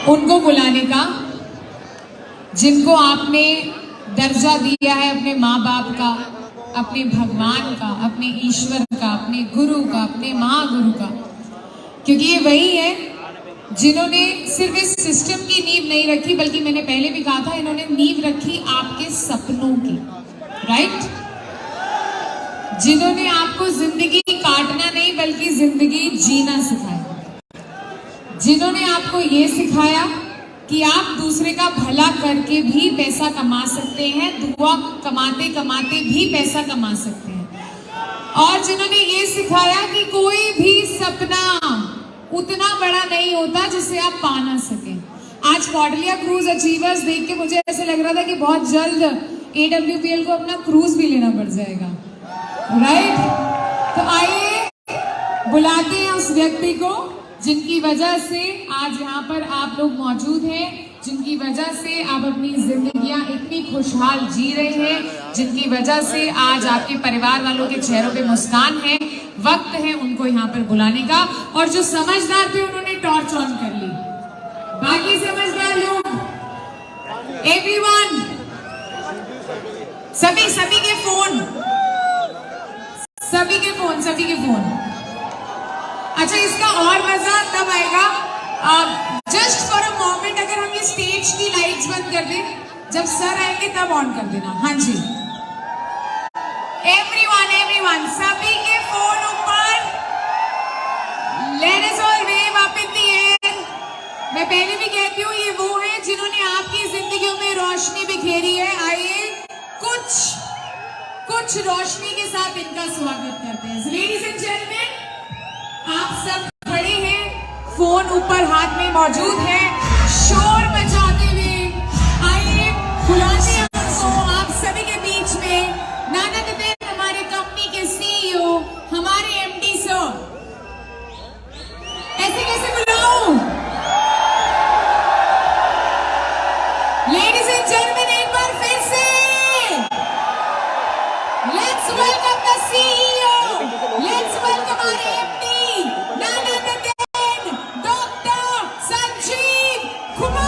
उनको बुलाने का, जिनको आपने दर्जा दिया है अपने माँ बाप का, अपने भगवान का, अपने ईश्वर का, अपने गुरु का, अपने महागुरु का। क्योंकि ये वही है जिन्होंने सिर्फ इस सिस्टम की नींव नहीं रखी, बल्कि मैंने पहले भी कहा था, इन्होंने नींव रखी आपके सपनों की। राइट? जिन्होंने आपको जिंदगी काटना नहीं बल्कि जिंदगी जीना सिखाया। जिन्होंने आपको ये सिखाया कि आप दूसरे का भला करके भी पैसा कमा सकते हैं, दुआ कमाते कमाते भी पैसा कमा सकते हैं। और जिन्होंने ये सिखाया कि कोई भी सपना उतना बड़ा नहीं होता जिसे आप पा ना सकें। आज कॉर्डेलिया क्रूज अचीवर्स देख के मुझे ऐसे लग रहा था कि बहुत जल्द AWPL को अपना क्रूज भी लेना पड़ जाएगा। राइट? तो आइए बुलाते हैं उस व्यक्ति को जिनकी वजह से आज यहाँ पर आप लोग मौजूद हैं, जिनकी वजह से आप अपनी जिंदगियां इतनी खुशहाल जी रहे हैं, जिनकी वजह से आज आपके परिवार वालों के चेहरों पे मुस्कान है। वक्त है उनको यहाँ पर बुलाने का। और जो समझदार थे उन्होंने टॉर्च ऑन कर ली। बाकी समझदार लोग, एवरीवन, सभी के फोन, सभी के फोन। अच्छा, इसका और मजा तब आएगा, जस्ट फॉर अ मोमेंट अगर हम ये स्टेज की लाइट्स बंद कर दें, जब सर आएंगे तब ऑन कर देना। हाँ जी, एवरीवन, सभी के फोन ऊपर, let us all wave up in the air. मैं पहले भी कहती हूँ, ये वो है जिन्होंने आपकी जिंदगियों में रोशनी बिखेरी है। आइए कुछ रोशनी के साथ इनका स्वागत करते हैं। लेडीज एंड जेंटलमैन, आप सब खड़े हैं, फोन ऊपर हाथ में मौजूद है, शोर मचाते हुए आइए बुलाते हैं उनको आप सभी के बीच में। नानादेव, हमारे कंपनी के CEO, हमारे MD सर। ऐसे कैसे बुलाऊं? लेडीज एंड जेंटलमैन, एक बार फिर से let's welcome the CEO, let's welcome हमारे MD, Dr. Sanjeev Kumar।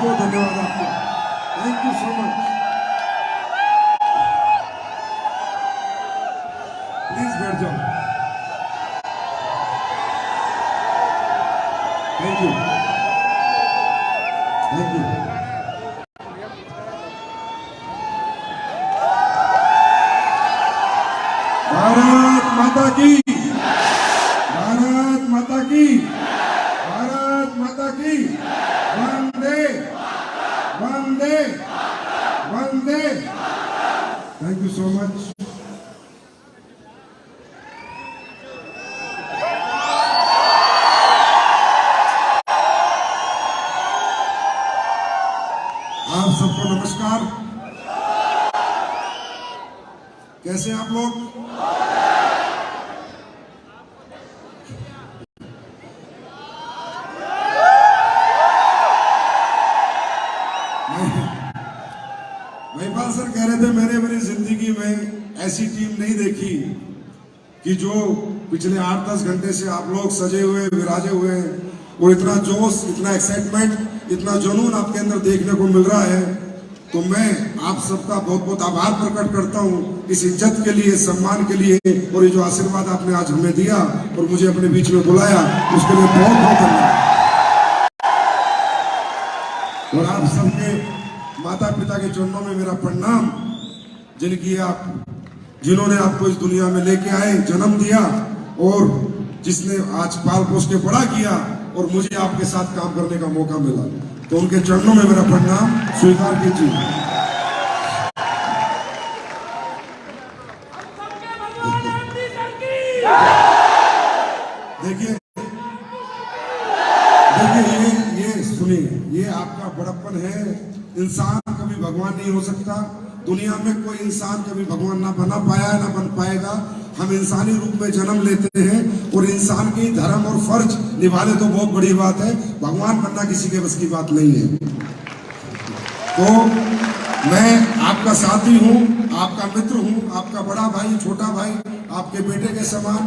बहुत धन्यवाद आपको, thank you so much. Please बैठ जाओ, thank you, thank you. Bharat माता की, भारत माता की, भारत माता की, वंदे वंदे वंदे। Thank you so much. आप सबको नमस्कार, कैसे हैं आप लोग? महिपाल सर कह रहे थे मैंने मेरी जिंदगी में ऐसी टीम नहीं देखी कि जो पिछले 8-10 घंटे से आप लोग सजे हुए विराजे हुए हैं और इतना जोश, इतना एक्साइटमेंट, इतना जुनून आपके अंदर देखने को मिल रहा है। तो मैं आप सबका बहुत बहुत आभार प्रकट करता हूं इस इज्जत के लिए, सम्मान के लिए, और ये जो आशीर्वाद आपने आज हमें दिया और मुझे अपने बीच में बुलाया, उसके लिए बहुत बहुत धन्यवाद। और आप सबके माता पिता के चरणों में मेरा प्रणाम, जिन्होंने आपको इस दुनिया में लेके आए, जन्म दिया और जिसने आज पाल पोस के बड़ा किया और मुझे आपके साथ काम करने का मौका मिला, तो उनके चरणों में मेरा प्रणाम स्वीकार कीजिए। देखिए ये सुनिए, ये आपका बड़प्पन है। इंसान कभी भगवान नहीं हो सकता, दुनिया में कोई इंसान कभी भगवान ना बना पाया, ना बन पाएगा। हम इंसानी रूप में जन्म लेते हैं और इंसान की धर्म और फर्ज निभाने तो बहुत बड़ी बात है, भगवान बनना किसी के बस की बात नहीं है। तो मैं आपका साथी हूँ, आपका मित्र हूँ, आपका बड़ा भाई, छोटा भाई, आपके बेटे के समान,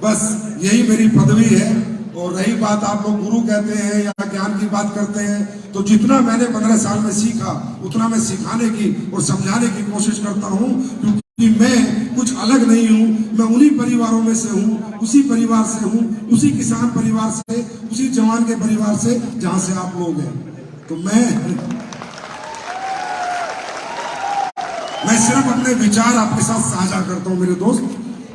बस यही मेरी पदवी है। और रही बात, आप लोग गुरु कहते हैं या ज्ञान की बात करते हैं, तो जितना मैंने 15 साल में सीखा उतना मैं सिखाने की और समझाने की कोशिश करता हूँ, क्योंकि मैं कुछ अलग नहीं हूँ। मैं उन्हीं परिवारों में से हूँ, उसी परिवार से हूँ, उसी किसान परिवार से, उसी जवान के परिवार से जहाँ से आप लोग हैं। तो मैं सिर्फ अपने विचार आपके साथ साझा करता हूँ मेरे दोस्त।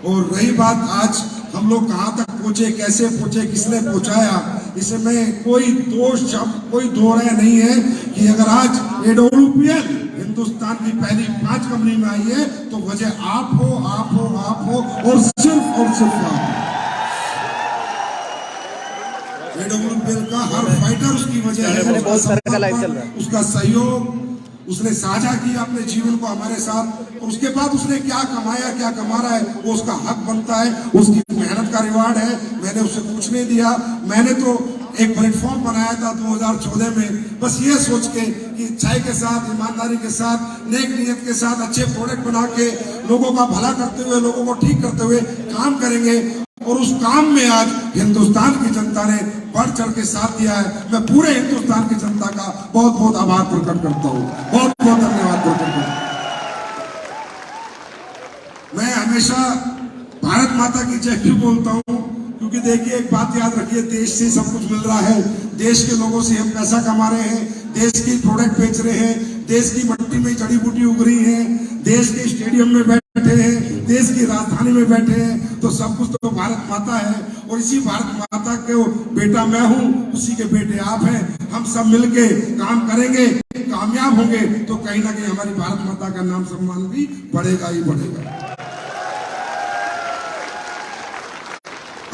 और रही बात, आज हम लोग कहाँ तक पहुंचे, कैसे पहुंचे, किसने पहुंचाया, इसमें कोई दोष शब्द, कोई दो राय नहीं है कि अगर आज AWPL हिंदुस्तान की पहली 5 कंपनी में आई है तो वजह आप हो, आप हो, आप हो और सिर्फ आप। AWPL का हर फाइटर उसकी वजह है, उसका सहयोग, उसने साझा किया अपने जीवन को हमारे साथ, और उसके बाद उसने क्या कमाया, क्या कमा रहा है, वो उसका हक बनता है, उसकी मेहनत का रिवार्ड है। मैंने उसे कुछ नहीं दिया, मैंने तो एक प्लेटफॉर्म बनाया था 2014 में, बस ये सोच के कि अच्छाई के साथ, ईमानदारी के साथ, नेक नियत के साथ अच्छे प्रोडक्ट बना के लोगों का भला करते हुए, लोगों को ठीक करते हुए काम करेंगे। और उस काम में आज हिंदुस्तान की जनता ने बढ़ चढ़ के साथ दिया है। मैं पूरे हिंदुस्तान की जनता का बहुत बहुत आभार प्रकट करता हूँ, बहुत बहुत धन्यवाद प्रकट करता हूँ। मैं हमेशा भारत माता की जय भी बोलता हूँ, क्योंकि देखिए एक बात याद रखिए, देश से सब कुछ मिल रहा है, देश के लोगों से हम पैसा कमा रहे हैं, देश की प्रोडक्ट बेच रहे हैं, देश की मिट्टी में जड़ी बूटी उग रही है, देश के स्टेडियम में बैठे हैं, देश की राजधानी में बैठे हैं, तो सब कुछ तो भारत माता है। और इसी भारत माता के बेटा मैं हूँ, उसी के बेटे आप हैं। हम सब मिलके काम करेंगे, कामयाब होंगे, तो कहीं ना कहीं हमारी भारत माता का नाम सम्मान भी बढ़ेगा ही बढ़ेगा।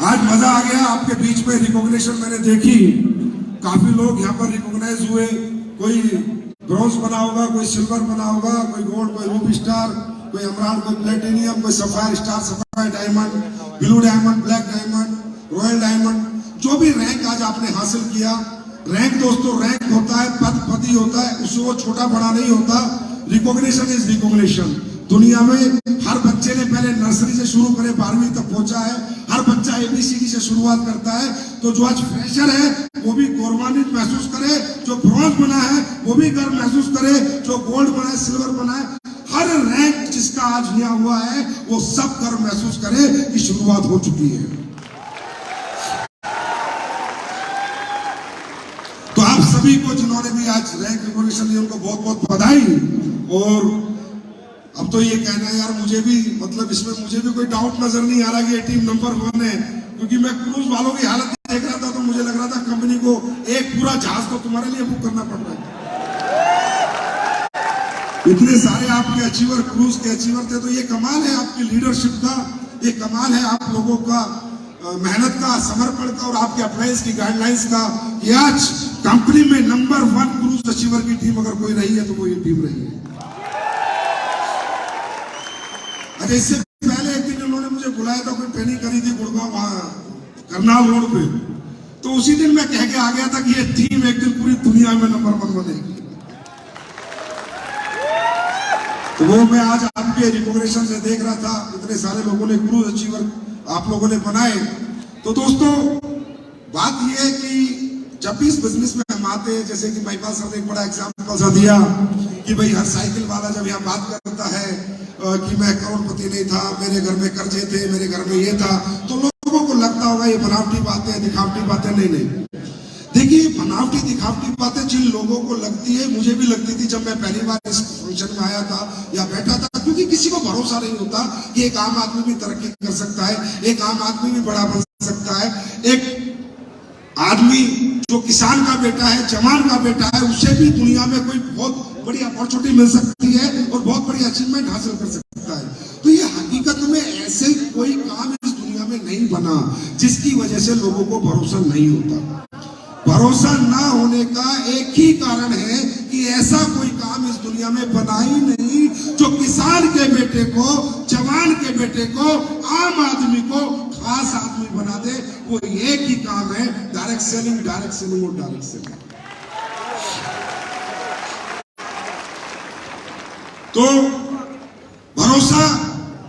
आज मजा आ गया आपके बीच में, रिकॉग्निशन मैंने देखी, काफी लोग यहाँ पर रिकॉग्नाइज हुए। कोई ब्रॉन्ज बना होगा, कोई सिल्वर बना होगा, कोई गोल्ड, कोई रूबी स्टार, कोई एमराल्ड, कोई प्लेटिनियम, कोई sapphire star, sapphire diamond, blue diamond, black diamond, royal diamond, जो भी रैंक आज आपने हासिल किया। रैंक दोस्तों रैंक होता है, पद पदी होता है, उससे वो छोटा बड़ा नहीं होता। Recognition is recognition. दुनिया में हर बच्चे ने पहले नर्सरी से शुरू करे 12वीं तक पहुंचा है, हर बच्चा ABCD से शुरुआत करता है। तो जो आज फ्रेशर है वो भी गौरवान्वित महसूस करे, जो ब्रॉन्ज बना है वो भी गर्व महसूस करे, जो गोल्ड बना है, सिल्वर बना है, हर रैंक जिसका आज लिया हुआ है वो सब गर्व महसूस करे कि शुरुआत हो चुकी है। तो आप सभी को जिन्होंने भी आज रैंक रिकॉग्निशन ली उनको बहुत बहुत बधाई। और अब तो ये कहना है यार, मुझे भी मतलब इसमें मुझे भी कोई डाउट नजर नहीं आ रहा कि ये टीम नंबर 1 है, क्योंकि मैं क्रूज वालों की हालत देख रहा था तो मुझे लग रहा था कंपनी को एक पूरा जहाज तो तुम्हारे लिए बुक करना पड़ रहा है। इतने सारे आपके अचीवर, क्रूज के अचीवर थे। तो ये कमाल है आपकी लीडरशिप का, ये कमाल है आप लोगों का मेहनत का, समर्पण का और आपके अप्लायंस की गाइडलाइंस का कि आज कंपनी में नंबर 1 क्रूज अचीवर की टीम अगर कोई रही है तो वो ये टीम रही है। अच्छा, इससे पहले एक दिन उन्होंने मुझे बुलाया था, कोई ट्रेनिंग करी थी गुड़गांव करनाल रोड पे, तो उसी दिन मैं कह के आ गया था कि ये टीम एक दिन पूरी दुनिया में नंबर 1 बनेगी। तो वो मैं आज आपके रिकॉग्निशन से देख रहा था, इतने सारे लोगों ने क्रूज अचीवर आप लोगों ने बनाए। तो दोस्तों बात यह है कि जब भी इस बिजनेस में हम आते हैं, जैसे कि महिपाल सर ने एक बड़ा एग्जाम्पल सा दिया कि भाई हर साइकिल वाला जब यहाँ बात करता है कि मैं करोड़पति नहीं था, मेरे घर में कर्जे थे, मेरे घर में ये था, तो लोगों को लगता होगा ये बनावटी बातें, दिखावटी बातें। नहीं, देखिए बनावटी दिखावटी बातें जिन लोगों को लगती है, मुझे भी लगती थी जब मैं पहली बार इस फंक्शन में आया था या बैठा था, क्योंकि किसी को भरोसा नहीं होता कि एक आम आदमी भी तरक्की कर सकता है, एक आम आदमी भी बड़ा बन सकता है, एक आदमी जो किसान का बेटा है, जवान का बेटा है, उसे भी दुनिया में कोई बहुत बड़ी अपॉर्चुनिटी मिल सकती है और बहुत बड़ी अचीवमेंट हासिल कर सकता है। तो ये हकीकत में ऐसे कोई काम इस दुनिया में नहीं बना जिसकी वजह से लोगों को भरोसा नहीं होता। भरोसा ना होने का एक ही कारण है कि ऐसा कोई काम इस दुनिया में बना ही नहीं जो किसान के बेटे को, जवान के बेटे को, आम आदमी को खास आदमी बना दे। वो एक ही काम है, डायरेक्ट सेलिंग, डायरेक्ट सेलिंग और डायरेक्ट सेलिंग। तो भरोसा,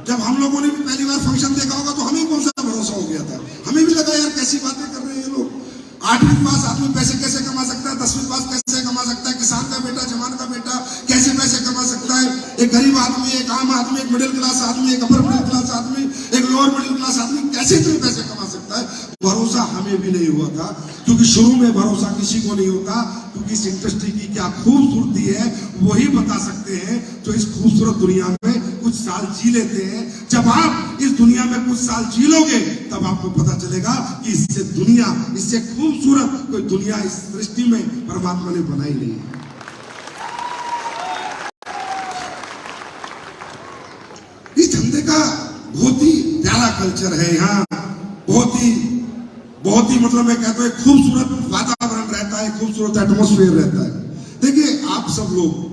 जब हम लोगों ने भी पहली बार फंक्शन देखा होगा तो हमें कौन सा भरोसा हो गया था, हमें भी लगा यार कैसी बातें कर रहे हैं ये लोग। 8वीं पास आदमी पैसे कैसे कमा सकता है, 10वीं पास कैसे कमा सकता है, किसान का बेटा, जवान का बेटा कैसे पैसे कमा सकता है, एक गरीब आदमी, एक आम आदमी, एक मिडिल क्लास आदमी, एक अपर मिडिल क्लास आदमी, एक लोअर मिडिल क्लास आदमी कैसे इतने पैसे कमा सकता है। भरोसा हमें भी नहीं हुआ था, क्योंकि शुरू में भरोसा किसी को नहीं होता, क्योंकि इस इंडस्ट्री की क्या खूबसूरती है वही बता सकते हैं जो इस खूबसूरत दुनिया में कुछ साल जी लेते हैं। जब आप इस दुनिया में कुछ साल जी लोगे तब आपको पता चलेगा कि इससे दुनिया, इससे खूबसूरत कोई दुनिया इस सृष्टि में परमात्मा ने बनाई नहीं है। इस धंधे का बहुत ही प्यारा कल्चर है यहाँ, बहुत ही मतलब मैं कहता हूँ एक खूबसूरत वातावरण रहता है, खूबसूरत एटमॉस्फेयर रहता है। देखिए आप सब लोग,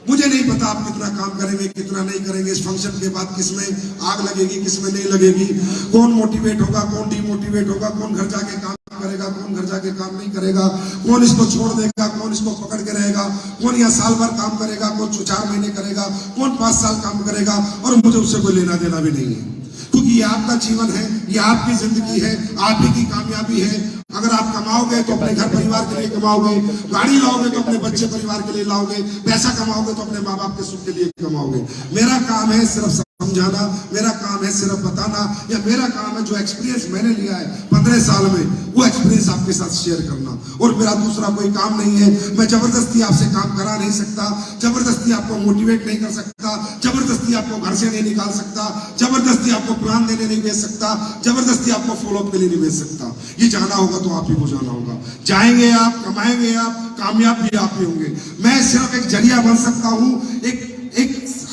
मुझे नहीं पता आप कितना काम करेंगे, कितना नहीं करेंगे, इस फंक्शन के बाद किसमें आग लगेगी, किसमें नहीं लगेगी, कौन मोटिवेट होगा, कौन डिमोटिवेट होगा, कौन घर जाके काम करेगा, कौन घर जाके काम नहीं करेगा, कौन इसको छोड़ देगा, कौन इसको पकड़ के रहेगा, कौन यहाँ साल भर काम करेगा, कौन 4 महीने करेगा, कौन 5 साल काम करेगा, और मुझे उससे कोई लेना देना भी नहीं है, क्योंकि ये आपका जीवन है, ये आपकी जिंदगी है, आप ही की कामयाबी है। अगर आप कमाओगे तो अपने घर परिवार के लिए कमाओगे, गाड़ी लाओगे तो अपने बच्चे परिवार के लिए लाओगे, पैसा कमाओगे तो अपने माँ बाप के सुख के लिए कमाओगे। मेरा काम है सिर्फ समझाना, मेरा काम है सिर्फ बताना, या मेरा काम है जो एक्सपीरियंस मैंने लिया है 15 साल में वो एक्सपीरियंस आपके साथ शेयर करना, और मेरा दूसरा कोई काम नहीं है। मैं जबरदस्ती आपसे काम करा नहीं सकता, जबरदस्ती आपको मोटिवेट नहीं कर सकता, जबरदस्ती आपको घर से नहीं निकाल सकता, जबरदस्ती आपको प्लान देने नहीं भेज सकता, जबरदस्ती आपको फॉलोअप के लिए नहीं भेज सकता। ये जाना होगा तो आप ही को जाना होगा, जाएंगे आप, कमाएंगे आप, कामयाब भी आप ही होंगे। मैं सिर्फ एक जरिया बन सकता हूँ, एक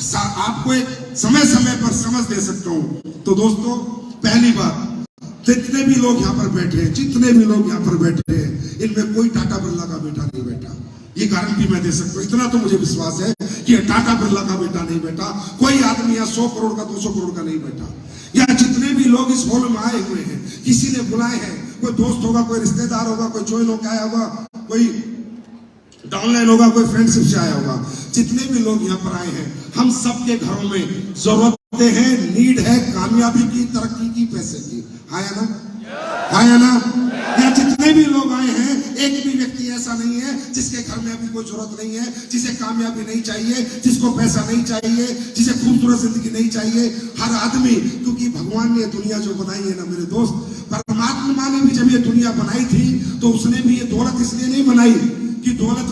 आपको एक समय समय पर समझ दे सकता हूँ। तो दोस्तों पहली बात, जितने भी लोग यहाँ पर बैठे हैं, जितने भी लोग यहाँ पर बैठे हैं, इनमें कोई टाटा बिरला का बेटा नहीं बैठा, ये गारंटी मैं दे सकता हूँ। इतना तो मुझे विश्वास है कि टाटा बिरला का बेटा नहीं बैठा, कोई आदमी यहाँ 100 करोड़ का 200 करोड़ का नहीं बैठा। या जितने भी लोग इस हॉल में आए हुए हैं, किसी ने बुलाए हैं, कोई दोस्त होगा, कोई रिश्तेदार होगा, कोई ज्वाइन होकर आया होगा, कोई डाउनलाइन होगा, कोई फ्रेंडशिप से आया होगा। जितने भी लोग यहाँ पर आए हैं, हम सबके घरों में जरूरतें हैं, नीड है कामयाबी की, तरक्की की, पैसे की। हाँ या ना? हाँ या ना? यहाँ जितने भी लोग आए हैं, एक भी व्यक्ति ऐसा नहीं है जिसके घर में अभी कोई जरूरत नहीं है, जिसे कामयाबी नहीं चाहिए, जिसको पैसा नहीं चाहिए, जिसे खूबसूरत जिंदगी नहीं चाहिए। हर आदमी, क्योंकि भगवान ने दुनिया जो बनाई है ना मेरे दोस्त, परमात्मा ने भी जब ये दुनिया बनाई थी तो उसने भी ये दौलत इसलिए नहीं बनाई कि दौलत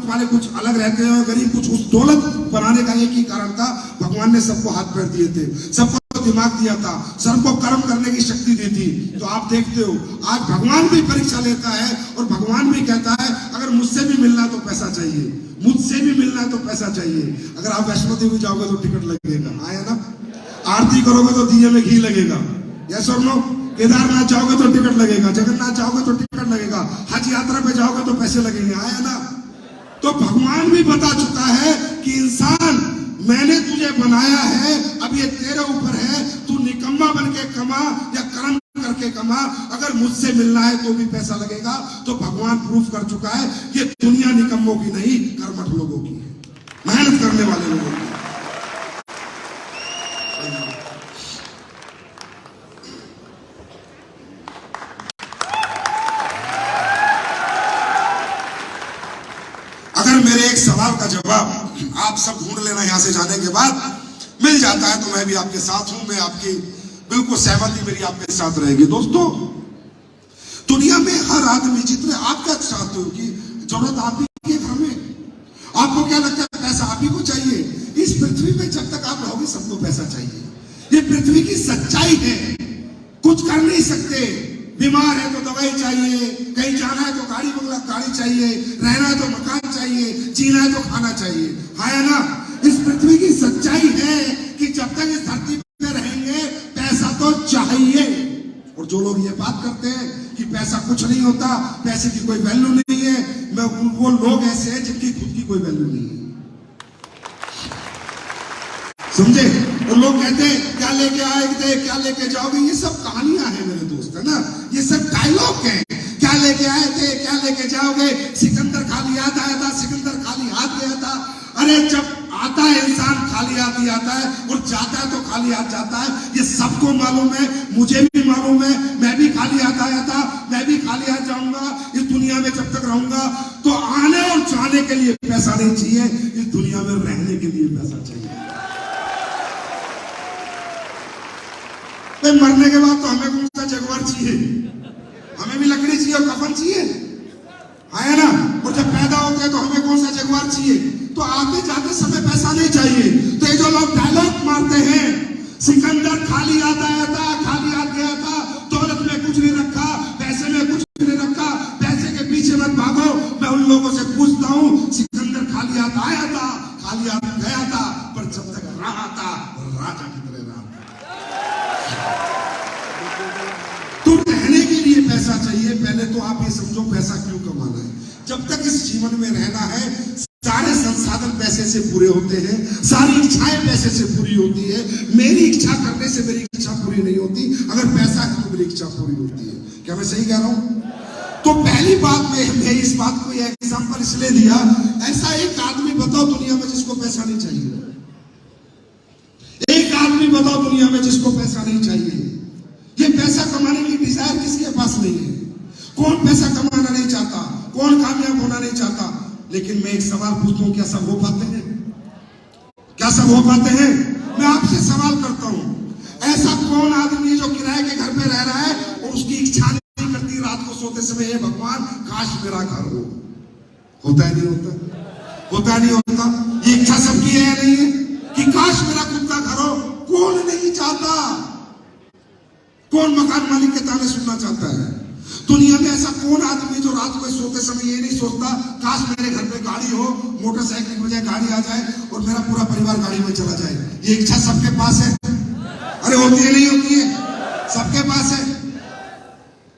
वाले कुछ अलग रहते हैं और गरीब कुछ। उस दौलत बनाने का एक ही कारण था, भगवान ने सबको हाथ पैर दिए थे, सबको दिमाग दिया था, सबको कर्म करने की शक्ति दी थी। तो आप देखते हो आज भगवान भी परीक्षा लेता है और भगवान भी कहता है अगर मुझसे भी मिलना तो पैसा चाहिए, मुझसे भी मिलना तो पैसा चाहिए। अगर आप वैष्णो देवी जाओगे तो टिकट लगेगा, आया ना? आरती करोगे तो दिए में घी लगेगा, यस और नो? केदारनाथ जाओगे तो टिकट लगेगा, जगन्नाथ जाओगे तो टिकट लगेगा, हज यात्रा पे जाओगे तो पैसे लगेंगे, आया ना? तो भगवान भी बता चुका है कि इंसान मैंने तुझे बनाया है, अब ये तेरे ऊपर है, तू निकम्मा बन के कमा या कर्म करके कमा। अगर मुझसे मिलना है तो भी पैसा लगेगा। तो भगवान प्रूफ कर चुका है ये दुनिया निकम्मों की नहीं, कर्मठ लोगों की है, मेहनत करने वाले लोगों की। अगर मेरे एक सवाल का जवाब आप सब ढूंढ लेना यहां से जाने के बाद मिल जाता है तो मैं भी आपके साथ हूं, मैं आपकी बिल्कुल सहमति मेरी आपके साथ रहेगी। दोस्तों, दुनिया में हर आदमी, जितने आप क्या चाहते हो कि जरूरत आप ही के घर में, आपको क्या लगता है पैसा आप ही को चाहिए? इस पृथ्वी में जब तक आप रहोगे सबको पैसा चाहिए, ये पृथ्वी की सच्चाई है। कुछ कर नहीं सकते, बीमार है तो दवाई चाहिए, कहीं जाना है तो गाड़ी बंगला गाड़ी चाहिए, रहना है तो मकान चाहिए, जीना है तो खाना चाहिए, है ना? इस पृथ्वी की सच्चाई है कि जब तक इस धरती पे रहेंगे पैसा तो चाहिए। और जो लोग ये बात करते हैं कि पैसा कुछ नहीं होता, पैसे की कोई वैल्यू नहीं है, वो लोग ऐसे हैं जिनकी खुद की कोई वैल्यू नहीं है, समझे? और लोग कहते हैं क्या लेके आए, क्या लेके जाओगे, ये सब कहानियां हैं मेरे दोस्त, है ना? ये सब डायलॉग हैं। क्या लेके आए थे, क्या लेके जाओगे? सिकंदर खाली हाथ आया था, सिकंदर खाली हाथ गया था। अरे जब आता है इंसान खाली हाथ ही आता है और जाता है तो खाली हाथ जाता है, ये सबको मालूम है, मुझे भी मालूम है। मैं भी खाली हाथ आया था, मैं भी खाली हाथ जाऊंगा। इस दुनिया में जब तक रहूंगा तो आने और जाने के लिए पैसा नहीं चाहिए, इस दुनिया में रहने के लिए पैसा चाहिए। मरने के बाद तो हमें कौन सा जगवार चाहिए? हमें भी लकड़ी चाहिए और कफन चाहिए, है ना? और जब पैदा होते हैं तो हमें कौन सा जगवार चाहिए? तो आते जाते समय पैसा नहीं चाहिए। तो ये जो लोग डायलॉग मारते हैं, सिकंदर खाली हाथ आया था, खाली हाथ गया था, दौलत में कुछ नहीं रखा, पैसे में कुछ नहीं रखा, पैसे के पीछे मत भागो। मैं उन लोगों से पूछता हूँ, सिकंदर खाली हाथ आया था, खाली हाथ गया था, पर जब तक रहा था राजा की तरह रहा। तो रहने के लिए पैसा चाहिए। पहले तो आप ये समझो पैसा क्यों कमाना है। जब तक इस जीवन में रहना है, सारे संसाधन पैसे से पूरे होते हैं, सारी इच्छाएं पैसे से पूरी होती है। मेरी इच्छा करने से मेरी इच्छा पूरी नहीं होती, अगर पैसा है तो मेरी इच्छा पूरी होती है। क्या मैं सही कह रहा हूं? तो पहली बात मैं इस बात को एग्जांपल इसलिए दिया, ऐसा एक आदमी बताओ दुनिया में जिसको पैसा नहीं चाहिए। एक आदमी बताओ दुनिया में जिसको पैसा नहीं चाहिए। ये पैसा कमाने की डिजायर किसके पास नहीं है? कौन पैसा कमाना नहीं चाहता? कौन कामयाब होना नहीं चाहता? लेकिन मैं एक सवाल पूछता हूं, क्या सब हो पाते हैं? क्या सब हो पाते हैं? मैं आपसे सवाल करता हूं, ऐसा कौन आदमी है जो किराए के घर में रह रहा है और उसकी इच्छा नहीं करती रात को सोते समय, हे भगवान काश मेरा घर हो? होता है नहीं होता? होता है नहीं होता? ये इच्छा सबकी है या नहीं है कि काश मेरा खुद का घर हो? कौन नहीं चाहता? कौन मकान मालिक के ताने सुनना चाहता है? दुनिया में ऐसा कौन आदमी जो रात को सोते समय ये नहीं सोचता काश मेरे घर पे गाड़ी हो, मोटरसाइकिल की बजाय गाड़ी आ जाए और मेरा पूरा परिवार गाड़ी में चला जाए? ये इच्छा सबके पास है। अरे होती है नहीं होती है? सबके पास है।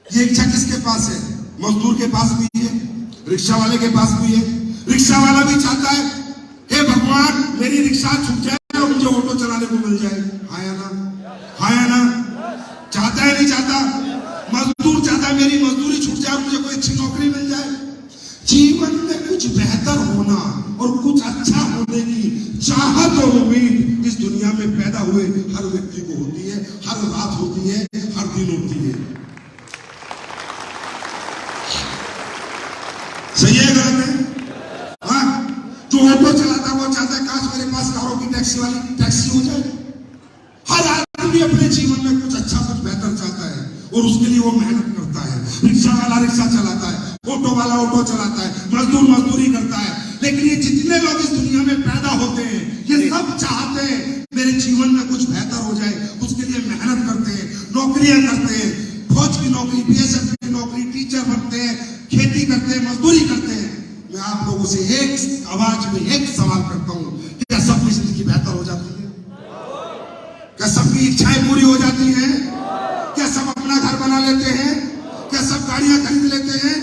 ये इच्छा किसके पास है? मजदूर के पास भी है, रिक्शा वाले के पास भी है। रिक्शा वाला भी चाहता है, हे भगवान मेरी रिक्शा छूट जाए और मुझे ऑटो चलाने को मिल जाए। हाँ या ना? हाँ या ना? चाहता है नहीं चाहता? मजदूर चाहता है मेरी मजदूरी छूट जाए, मुझे कोई अच्छी नौकरी मिल जाए। जीवन में कुछ बेहतर होना और कुछ अच्छा होने की चाहत और उम्मीद, इस दुनिया में पैदा हुए हर व्यक्ति को होती है, हर रात होती है, हर दिन होती है। सही है गलत है? हाँ, जो ऑटो चलाता है वो चाहता है काश मेरे पास कारों की टैक्सी वाली टैक्सी हो जाए। हर आदमी अपने जीवन में कुछ अच्छा कुछ बेहतर चाहता है और उसके लिए वो मेहनत करता है। रिक्शा वाला रिक्शा चलाता है, ऑटो वाला ऑटो चलाता है, मजदूर मजदूरी करता है। लेकिन ये जितने लोग इस दुनिया में पैदा होते हैं ये सब चाहते हैं मेरे जीवन में कुछ बेहतर हो जाए, उसके लिए मेहनत करते हैं, नौकरियां करते हैं, फौज की नौकरी, बीएसएफ की नौकरी, टीचर बनते हैं, खेती करते हैं, मजदूरी करते हैं। मैं आप लोगों से एक आवाज में एक सवाल करता हूं, क्या सबकी जिंदगी बेहतर हो जाती है? क्या सबकी इच्छाएं पूरी हो जाती हैं? क्या सब अपना घर बना लेते हैं? क्या सब गाड़ियां खरीद लेते हैं?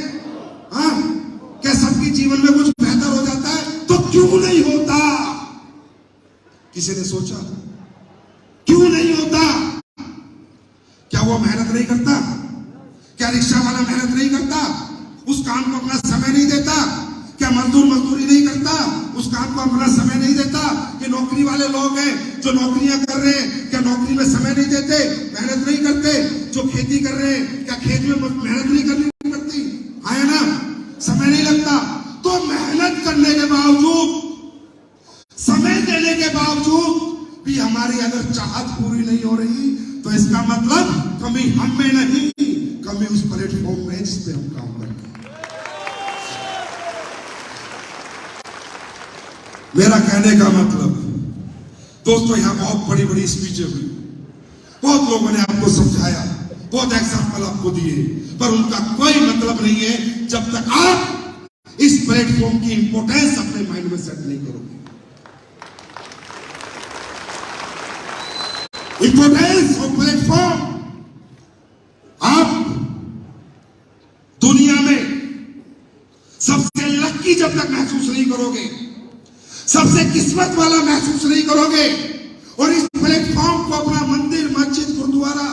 हाँ, क्या सबकी जीवन में कुछ बेहतर हो जाता है? तो क्यों नहीं होता? किसी ने सोचा क्यों नहीं होता? क्या वो मेहनत नहीं करता? क्या रिक्शा वाला मेहनत नहीं करता? उस काम को अपना समय नहीं देता? क्या मजदूर मजदूरी नहीं करता? उस काम को अपना समय नहीं देता? कि नौकरी वाले लोग हैं जो नौकरियां कर रहे हैं, क्या नौकरी में समय नहीं देते, मेहनत नहीं करते? जो खेती कर रहे हैं, क्या खेत में मेहनत नहीं करनी पड़ती? है ना, समय नहीं लगता। तो मेहनत करने के बावजूद, समय देने के बावजूद भी हमारी अगर चाहत पूरी नहीं हो रही तो इसका मतलब कमी हम में नहीं, कमी उस प्लेटफॉर्म में जिस पे हम काम कर रहे हैं। मेरा कहने का मतलब दोस्तों, यहां बहुत बड़ी बड़ी स्पीचें हुई, बहुत लोगों ने आपको समझाया, बहुत एग्जाम्पल आपको दिए, पर उनका कोई मतलब नहीं है जब तक आप इस प्लेटफॉर्म की इंपॉर्टेंस अपने माइंड में सेट नहीं करोगे। इंपॉर्टेंस ऑफ प्लेटफॉर्म आप दुनिया में सबसे लकी जब तक महसूस नहीं करोगे, सबसे किस्मत वाला महसूस नहीं करोगे, और इस प्लेटफॉर्म को अपना मंदिर, मस्जिद, गुरुद्वारा,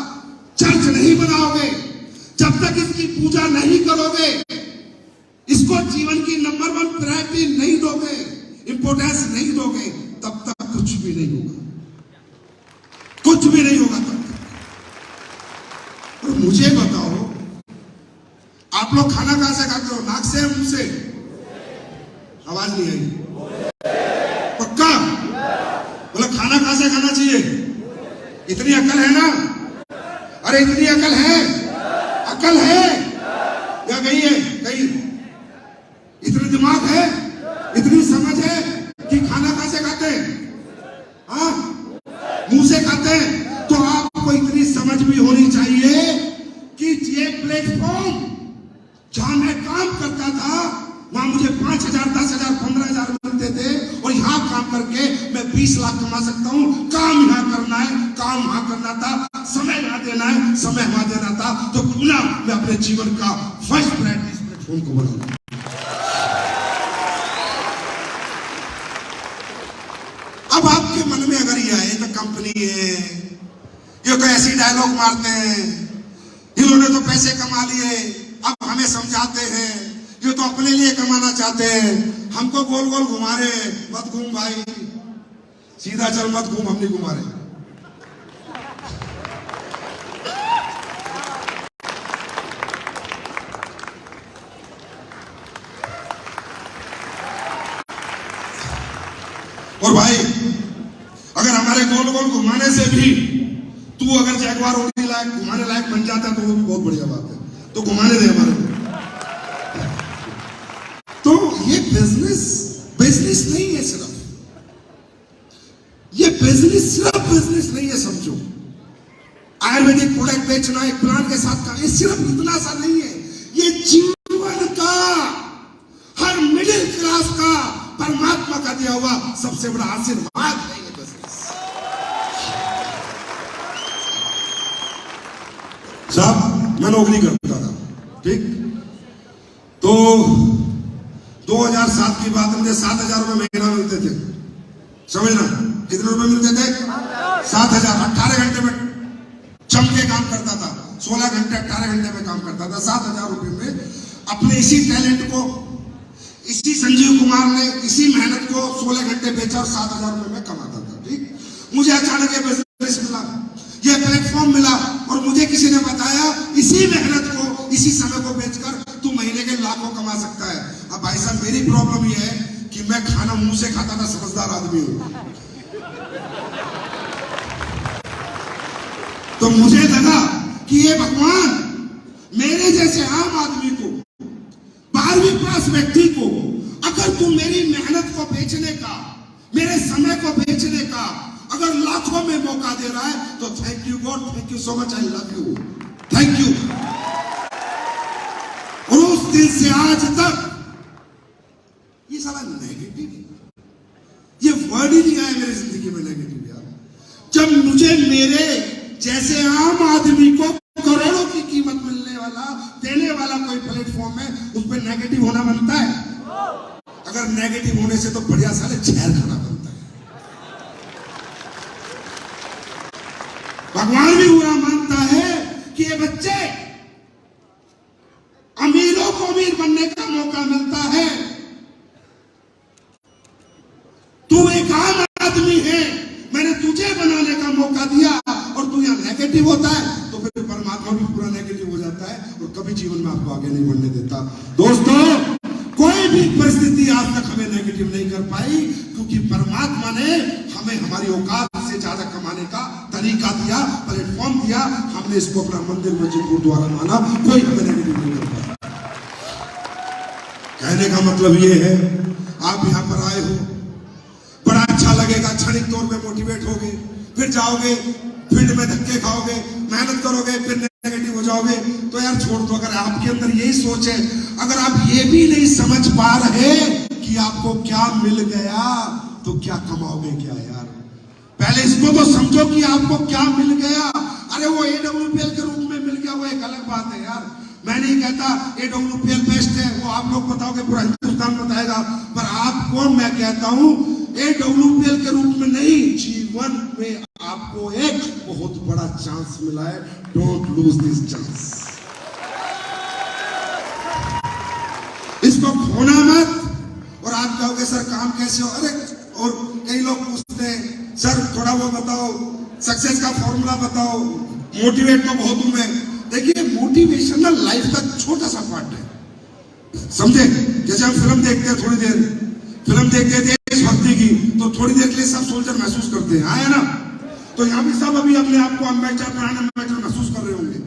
चर्च नहीं बनाओगे, जब तक इसकी पूजा नहीं करोगे, इसको जीवन की नंबर 1 प्रायोरिटी नहीं दोगे, इंपॉर्टेंस नहीं दोगे, तब तक कुछ भी नहीं होगा, कुछ भी नहीं होगा तब तक। और मुझे बताओ, आप लोग खाना कहां से खाते हो? नाक से, मुंह से? आवाज नहीं आई। पक्का बोला, खाना कहां से खाना चाहिए? इतनी अकल है ना? अरे इतनी अकल है, अकल है या गई है? गई। इतनी दिमाग है, इतनी समझ है कि खाना कहां से खाते हैं? हाँ, मुंह से खाते हैं। तो आपको इतनी समझ भी होनी चाहिए कि ये प्लेटफॉर्म जहां मैं काम करता था वहां मुझे 5,000, 10,000, 15,000 मिलते थे, और यहां काम करके मैं 20 लाख कमा सकता हूं। काम यहां करना है, काम वहां करना था, समय यहां देना है, समय वहां देना था। तो क्यों ना मैं अपने जीवन का फर्स्ट प्रायोरिटी इस प्लेटफॉर्म को बनाऊं। अब आपके मन में अगर ये आए तो कंपनी है, ये तो ऐसी डायलॉग मारते हैं, इन्होंने तो पैसे कमा लिए, अब हमें समझाते हैं, ये तो अपने लिए कमाना चाहते हैं, हमको गोल गोल घुमा रहे हैं। मत घूम भाई, सीधा चल, मत घूम, हम नहीं घुमा रहे। और भाई, अगर हमारे गोल गोल घुमाने से भी तू अगर जैगवार होने लायक, घुमाने लायक बन जाता है तो वो भी बहुत बढ़िया बात है। तो घुमाने दे हमारे को। तो ये बिजनेस नहीं है, सिर्फ ये बिजनेस सिर्फ बिजनेस नहीं है, समझो। आयुर्वेदिक प्रोडक्ट बेचना, एक प्लान के साथ का, ये सिर्फ इतना सा नहीं है, ये जीवन का, हर मिडिल क्लास का, परमात्मा का दिया हुआ सबसे बड़ा आशीर्वाद है ये बिजनेस। साहब, मैं नौकरी करता था, ठीक? तो 2007 की बात, मुझे 7,000 रुपए महीना मिलते थे। समझना, कितने रुपए मिलते थे? 7,000। 18 घंटे में जम के काम करता था, 16 घंटे 18 घंटे में काम करता था। 7,000 रुपए में अपने इसी टैलेंट को, इसी संजीव कुमार ने इसी मेहनत को 16 घंटे बेचा और 7,000 रुपए में कमाता था, ठीक? मुझे अचानक ये बिजनेस मिला, ये प्लेटफॉर्म मिला और मुझे किसी ने बताया इसी मेहनत को, इसी समय को बेचकर तू महीने के लाखों कमा सकता है। अब भाई साहब मेरी प्रॉब्लम ये है कि मैं खाना मुंह से खाता था, समझदार आदमी हूं, तो मुझे लगा कि ये भगवान मेरे जैसे आम आदमी को, 12वीं पास व्यक्ति को अगर तू मेरी मेहनत को बेचने का, मेरे समय को बेचने का अगर लाखों में मौका दे रहा है तो thank you God, thank you so much, I love you, thank you. और उस दिन से आज तक ये साला नेगेटिव, ये वर्ड ही नहीं आया मेरी जिंदगी में नेगेटिव यार। जब मुझे मेरे जैसे आम आदमी को करोड़ों की कीमत मिलने वाला, देने वाला कोई प्लेटफॉर्म है, उस पर नेगेटिव होना बनता है। अगर नेगेटिव होने से तो बढ़िया साले जहर खाना बनता है। भगवान भी बुरा मानता है कि ये बच्चे, अमीरों को अमीर बनने का मौका मिलता है, तू एक आम आदमी है, मैंने तुझे बनाने का मौका दिया और तू यहाँ नेगेटिव होता है, तो फिर परमात्मा भी पूरा नेगेटिव हो जाता है और कभी जीवन में आपको आगे नहीं बढ़ने देता। दोस्तों, कोई भी परिस्थिति आज तक हमें नेगेटिव नहीं कर पाई, क्योंकि परमात्मा ने हमें हमारी औकात से ज्यादा कमाने का तरीका दिया, प्लेटफॉर्म दिया, हमने इसको अपना मंदिर, मस्जिद, गुरुद्वारा माना, कोई हमें नेगेटिव नहीं कर पाया। कहने का मतलब ये है, आप यहाँ पर आए हो, बड़ा अच्छा लगेगा, क्षणिक तौर पे मोटिवेट होगे, फिर जाओगे, फील्ड में धक्के खाओगे, मेहनत करोगे, फिर नेगेटिव हो जाओगे, तो यार छोड़ दो। अगर आपके अंदर यही सोच है, अगर आप ये भी नहीं समझ पा रहे कि आपको क्या मिल गया, तो क्या कमाओगे क्या यार। पहले इसको तो समझो कि आपको क्या मिल गया। अरे वो AWPL के रूप में मिल गया, वो एक अलग बात है यार। मैं नहीं कहता AWPL बेस्ट है, वो आप लोग बताओगे, पूरा हिंदुस्तान बताएगा, पर आपको मैं कहता हूं AWPL के रूप में नहीं, जीवन में आपको एक बहुत बड़ा चांस मिला है। डोंट लूज दिस चांस, इसको खोना मत। और आप कहोगे सर काम कैसे हो, अरे और कई लोग पूछते हैं सर थोड़ा वो बताओ, सक्सेस का फॉर्मूला बताओ, मोटिवेट तो बहुत हूं मैं। देखिए मोटिवेशन ना लाइफ का छोटा सा पार्ट है, समझे। जैसे हम फिल्म देखते हैं, थोड़ी देर फिल्म देखते हैं देशभक्ति की, तो थोड़ी देर के लिए सब सोल्जर महसूस करते हैं, आया ना। तो यहाँ भी सब अभी अपने आप को अम्बेडकर, ब्रांड अम्बेडकर महसूस कर रहे होंगे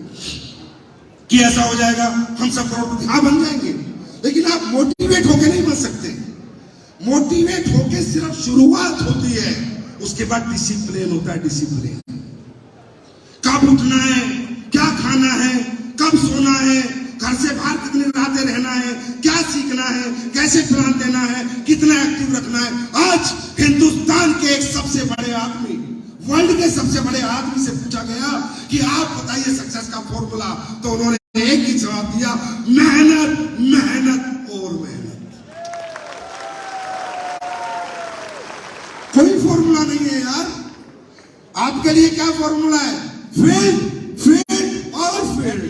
कि ऐसा हो जाएगा, हम सब करोड़पति, हाँ बन जाएंगे। लेकिन आप मोटिवेट होके नहीं बन सकते। मोटिवेट होके सिर्फ शुरुआत होती है, उसके बाद डिसिप्लिन होता है। डिसिप्लिन, कब उठना है, क्या खाना है, कब सोना है, घर से बाहर कितनी रातें रहना है, क्या सीखना है, कैसे प्लान देना है, कितना एक्टिव रखना है। आज हिंदुस्तान के एक सबसे बड़े आदमी, वर्ल्ड के सबसे बड़े आदमी से पूछा गया कि आप बताइए सक्सेस का फॉर्मूला, तो उन्होंने एक ही जवाब दिया, मेहनत, मेहनत और मेहनत। कोई फॉर्मूला नहीं है यार। आपके लिए क्या फॉर्मूला है? फील्ड, फील्ड और फील्ड,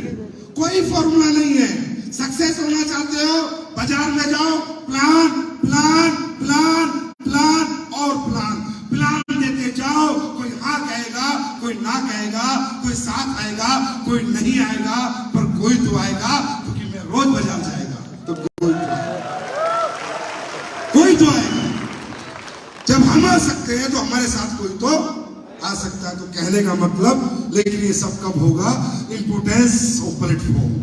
कोई फॉर्मूला नहीं है। सक्सेस होना चाहते हो, बाजार में जाओ, प्लान प्लान प्लान प्लान और प्लान प्लान देते जाओ। कोई हाँ कहेगा, कोई ना कहेगा, कोई साथ आएगा, कोई नहीं आएगा, पर कोई तो आएगा, क्योंकि मैं रोज बाजार जाएगा तो कोई तो आएगा। जब हम आ सकते हैं तो हमारे साथ कोई तो आ सकता है। तो कहने का मतलब, लेकिन ये सब कब होगा? Importance of platform.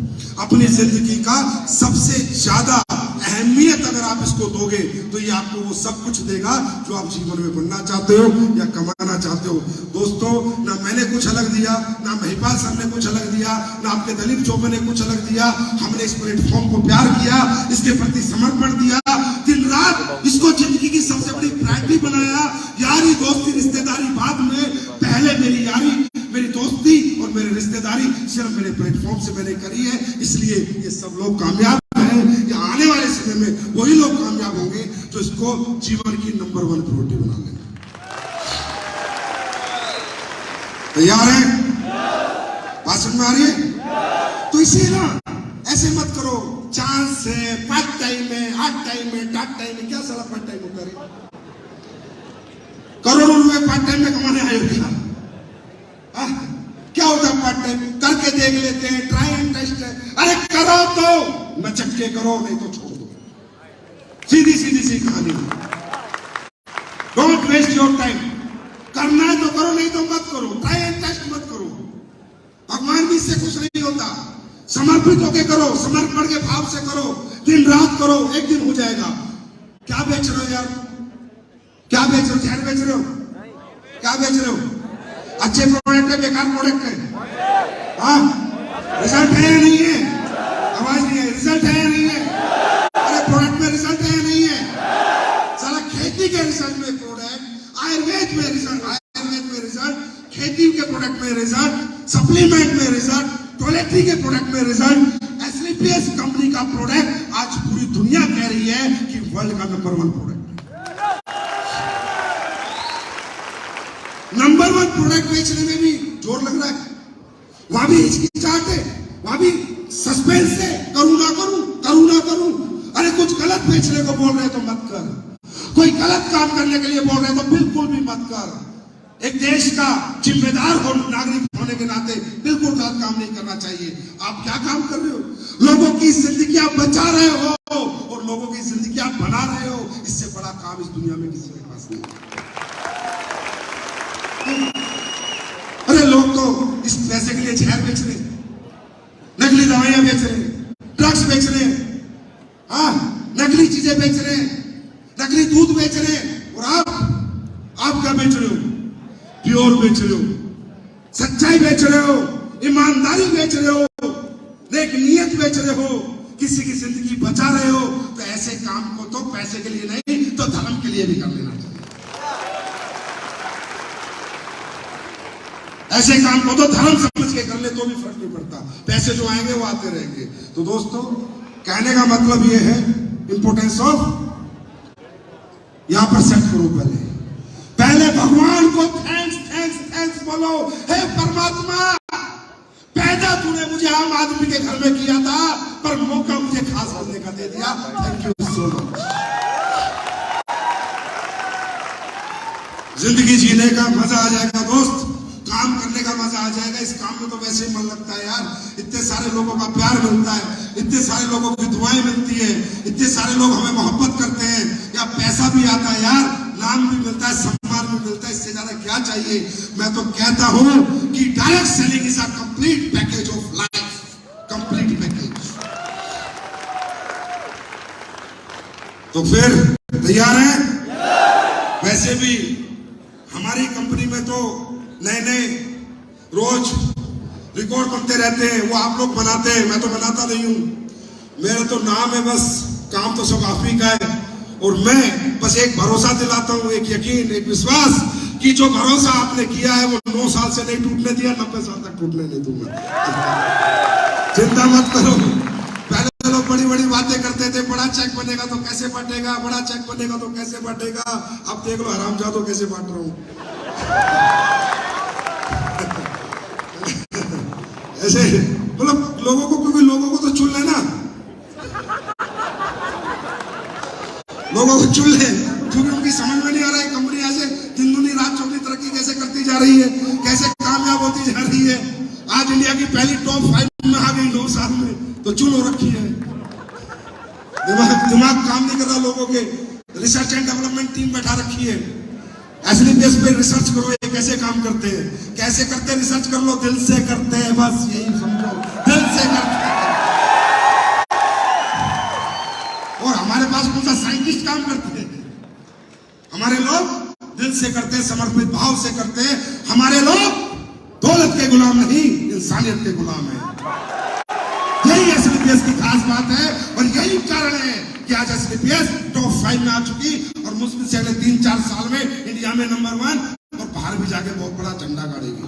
अपनी जिंदगी का सबसे ज्यादा अहमियत अगर आप इसको दोगे तो ये आपको वो सब कुछ देगा जो आप जीवन में बनना चाहते हो या कमाना चाहते हो। दोस्तों, ना मैंने कुछ अलग दिया, ना महिपाल सर ने कुछ अलग दिया, ना आपके दलीप चौबे ने कुछ अलग दिया। हमने इस प्लेटफॉर्म को प्यार किया, इसके प्रति समर्पण दिया, दिन रात इसको जिंदगी की सबसे बड़ी प्रायोरिटी बनाया। यारी दोस्ती रिश्तेदारी बाद में, पहले मेरी यारी, मेरी दोस्ती और मेरी रिश्तेदारी सिर्फ मेरे प्लेटफॉर्म से मैंने करी है। इसलिए ये सब लोग कामयाब हैं। ये आने वाले समय में वही लोग कामयाब होंगे जो इसको जीवन की नंबर 1 प्रायोरिटी बना लेंगे। तैयार है? बात समझ में आ रही है? तो इसे ना ऐसे मत करो, चांस है, पार्ट टाइम है, हार्ड टाइम है, क्या साला पार्ट टाइम होता है? करोड़ों रुपए पार्ट टाइम में कमाने आएगा? क्या होता है पार्ट टाइम? करके देख लेते हैं, ट्राई एंड टेस्ट है। अरे करो तो नचक के करो, नहीं तो छोड़ दो। सीधी सीधी सी कहानी। Don't waste your time. करना है तो करो, नहीं तो मत करो। ट्राई एंड टेस्ट मत करो। भगवान भी इससे खुश नहीं होता। समर्पित होके करो, समर्पण के भाव से करो, दिन रात करो, एक दिन हो जाएगा। क्या बेच रहे हो यार? क्या बेच रहे हो? जहर बेच रहे हो? क्या बेच रहे हो? अच्छे प्रोडक्ट है, बेकार प्रोडक्ट है? हाँ, रिजल्ट है या नहीं है? आवाज नहीं है। रिजल्ट है या नहीं है? अरे प्रोडक्ट में रिजल्ट है या नहीं है? साला खेती के रिजल्ट में प्रोडक्ट, आयुर्वेद में रिजल्ट, आयुर्वेद में रिजल्ट, खेती के प्रोडक्ट में रिजल्ट, सप्लीमेंट में रिजल्ट, टॉयलेटरी के प्रोडक्ट में रिजल्ट। एसलीपीएस कंपनी का प्रोडक्ट आज पूरी दुनिया कह रही है कि वर्ल्ड का नंबर 1 प्रोडक्ट। नंबर 1 प्रोडक्ट बेचने में भी जोर लग रहा है। वहां भी हिचकिचाहट है, वहां भी सस्पेंस है, करूं ना करूं, करूं ना करूं। अरे कुछ गलत बेचने को बोल रहे तो मत कर। कोई गलत काम करने के लिए बोल रहे तो बिल्कुल भी मत कर। एक देश का जिम्मेदार हो, नागरिक होने के नाते बिल्कुल गलत काम नहीं करना चाहिए। आप क्या काम कर रहे हो? लोगों की जिंदगियां बचा रहे हो और लोगों की जिंदगियां बना रहे हो। इससे बड़ा काम इस दुनिया में किसी के पास नहीं। अरे लोग तो इस पैसे के लिए जहर बेच रहे, नकली दवाइयां बेच रहे, ड्रग्स बेच रहे, हाँ, नकली चीजें बेच रहे, नकली दूध बेच रहे। और आप क्या बेच रहे हो? प्योर बेच रहे हो, सच्चाई बेच रहे हो, ईमानदारी बेच रहे हो, नेक नियत बेच रहे हो, किसी की जिंदगी बचा रहे हो। तो ऐसे काम को तो पैसे के लिए नहीं तो धर्म के लिए भी कर लेना चाहिए। ऐसे काम को तो धर्म समझ के कर ले तो भी फर्क नहीं पड़ता। पैसे जो आएंगे वो आते रहेंगे। तो दोस्तों, कहने का मतलब ये है, इंपोर्टेंस ऑफ, यहां पर सेट करो। पहले भगवान को थैंक्स थैंक्स थैंक्स बोलो। हे परमात्मा, पैदा तूने मुझे आम आदमी के घर में किया था, पर मौका मुझे खास करने का दे दिया। Thank you so much. जिंदगी जीने का मजा आ जाएगा दोस्त, काम करने का मजा आ जाएगा। इस काम में तो वैसे ही मन लगता है यार। इतने सारे लोगों का प्यार मिलता है, इतने सारे लोगों की दुआएं मिलती है, इतने सारे लोग हमें मोहब्बत करते हैं, या पैसा भी आता है यार, नाम भी मिलता है, सम्मान भी मिलता है। इससे ज्यादा क्या चाहिए? मैं तो कहता हूं कि direct selling is a complete package of life, complete package. तो फिर तैयार हैं? वैसे भी हमारी कंपनी में तो नए नए रोज रिकॉर्ड बनते रहते हैं। वो आप लोग बनाते हैं, मैं तो बनाता नहीं हूं। मेरा तो नाम है बस, काम तो सब आप ही का है। और मैं बस एक भरोसा दिलाता हूं, एक यकीन, एक विश्वास कि जो भरोसा आपने किया है वो 9 साल से नहीं टूटने दिया, 90 साल तक टूटने नहीं दूंगा। चिंता मत करो। पहले लोग बड़ी बड़ी बातें करते थे, बड़ा चेक बनेगा तो कैसे बांटेगा, बड़ा चेक बनेगा तो कैसे बांटेगा। अब देख लो हरामजादो कैसे बांट रहा हूं। ऐसे मतलब लोगों को, क्योंकि लोगों को तो चुन लेना, लोगों को चुन ले, क्योंकि उनकी समझ में नहीं आ रहा है कंपनी ऐसे दिन दुनी रात चौगनी तरक्की कैसे करती जा रही है, कैसे कामयाब होती जा रही है। आज इंडिया की पहली टॉप 5 में आ गई 9 साल में, तो चुन हो रखी है। दिमाग काम नहीं कर रहा लोगों के। रिसर्च एंड डेवलपमेंट टीम बैठा रखी है। एसलीपीएस पे रिसर्च करो, ये कैसे काम करते हैं, कैसे करते हैं, रिसर्च कर लो। दिल से करते हैं, बस यही समझो, दिल से करते हैं। और हमारे पास कौन सा साइंटिस्ट काम करते हैं? हमारे लोग दिल से करते हैं, समर्पित भाव से करते हैं। हमारे लोग दौलत के गुलाम नहीं, इंसानियत के गुलाम है। यही एसलीपीएस की खास बात है और यही कारण है कि आज एसलीपीएस टॉप 5 में आ चुकी और मुश्किल से अगले 3-4 साल में इंडिया में नंबर 1 और बाहर भी जाके बहुत बड़ा झंडा गाड़ेगी।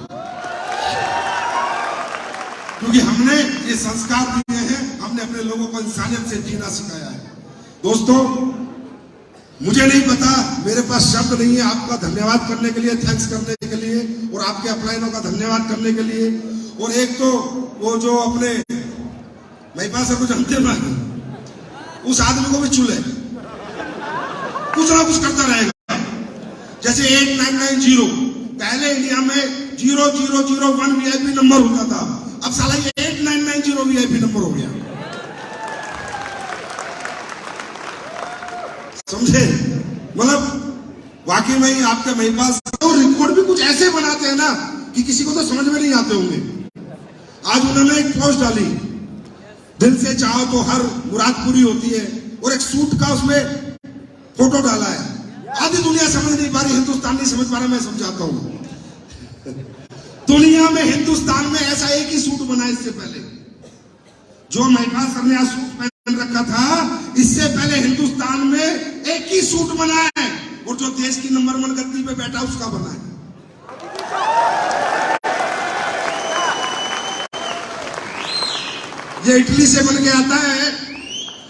क्योंकि हमने ये संस्कार दिए हैं, हमने अपने लोगों को इंसानियत से जीना सिखाया है। दोस्तों, मुझे नहीं पता, मेरे पास शब्द नहीं है आपका धन्यवाद करने के लिए, थैंक्स करने के लिए, और आपके अपलाइनों का धन्यवाद करने के लिए। और एक तो वो जो अपने महिपा सर को जानते ना, उस आदमी को भी चुले, कुछ ना कुछ करता रहेगा। जैसे 8990 पहले इंडिया में 0001 VIP नंबर होता था, अब साला ये 8990 VIP नंबर हो गया। समझे? मतलब वाकई में आपके महिपाल और रिकॉर्ड भी कुछ ऐसे बनाते हैं ना कि किसी को तो समझ में नहीं आते होंगे। आज उन्होंने एक पोस्ट डाली, दिल से चाहो तो हर मुराद पूरी होती है, और एक सूट का उसमें फोटो डाला है। आधी दुनिया समझ नहीं पा रही, हिंदुस्तान नहीं समझ पा रहा, मैं समझाता हूं। दुनिया में हिंदुस्तान में ऐसा एक ही सूट बना इससे पहले, जो महिपाल सर ने आज सूट पहन रखा था, इससे पहले हिंदुस्तान में एक ही सूट बना है, और जो देश की नंबर 1 गद्दी पे बैठा उसका बना है। ये इटली से बन के आता है,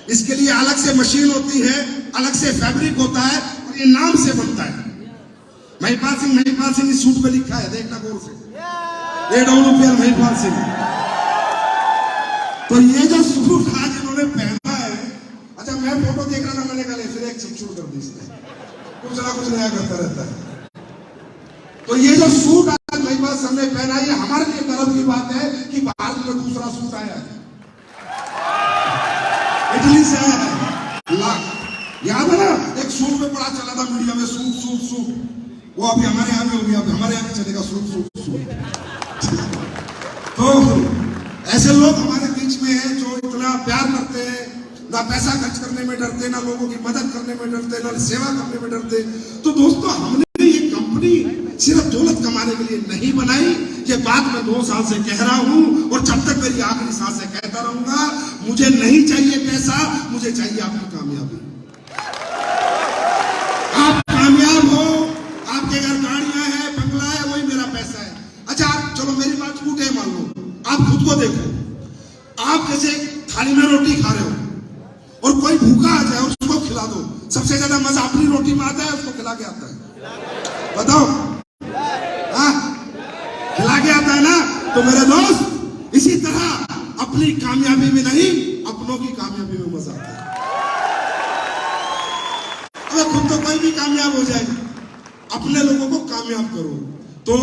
इसके लिए अलग से मशीन होती है, अलग से फैब्रिक होता है, और ये नाम से बनता है। महिपाल सिंह इस सूट पे लिखा है, देखना गौर से, AWPL महिपाल सिंह। तो ये जो सूट आज इन्होंने पहना है, अच्छा मैं फोटो देख रहा था, मैंने कहा फिर एक छुट कर दी इसने, कुछ ना कुछ नया करता रहता है। तो ये जो सूट आज महिपाल सर ने पहना, ये हमारे लिए गर्व की बात है कि भारत में दूसरा सूट आया है, इटली से आया है। याद है ना, एक सूट में बड़ा चला था मीडिया में, सूट सूट सूट, वो अभी हमारे यहाँ में हो गया, अभी हमारे यहाँ में चलेगा सूट सूट सूट। तो ऐसे लोग हमारे बीच में हैं जो इतना प्यार करते हैं, ना पैसा खर्च करने में डरते, ना लोगों की मदद करने में डरते, ना सेवा करने में डरते। तो दोस्तों, हमने ये कंपनी सिर्फ दौलत कमाने के लिए नहीं बनाई, ये बात मैं 2 साल से कह रहा हूं, और जब तक मेरी आखिरी सांस से कहता रहूंगा, मुझे नहीं चाहिए पैसा, मुझे चाहिए आपकी कामयाबी। आप कामयाब हो, आपके घर गाड़ियां हैं, बंगला है, वही मेरा पैसा है। अच्छा चलो मेरी बात झूठ है मान लो, आप खुद को देखो, आप जैसे थाली में रोटी खा रहे हो और कोई भूखा आ जाए उसको खिला दो, सबसे ज्यादा मजा अपनी रोटी में आता है, उसको खिला के आता है, बताओ? हाँ, खिला के आता है ना। तो मेरे दोस्त, इसी तरह अपनी कामयाबी में नहीं, अपनों की कामयाबी में मजा आता है। अगर खुद तो कोई भी कामयाब हो जाए, अपने लोगों को कामयाब करो। तो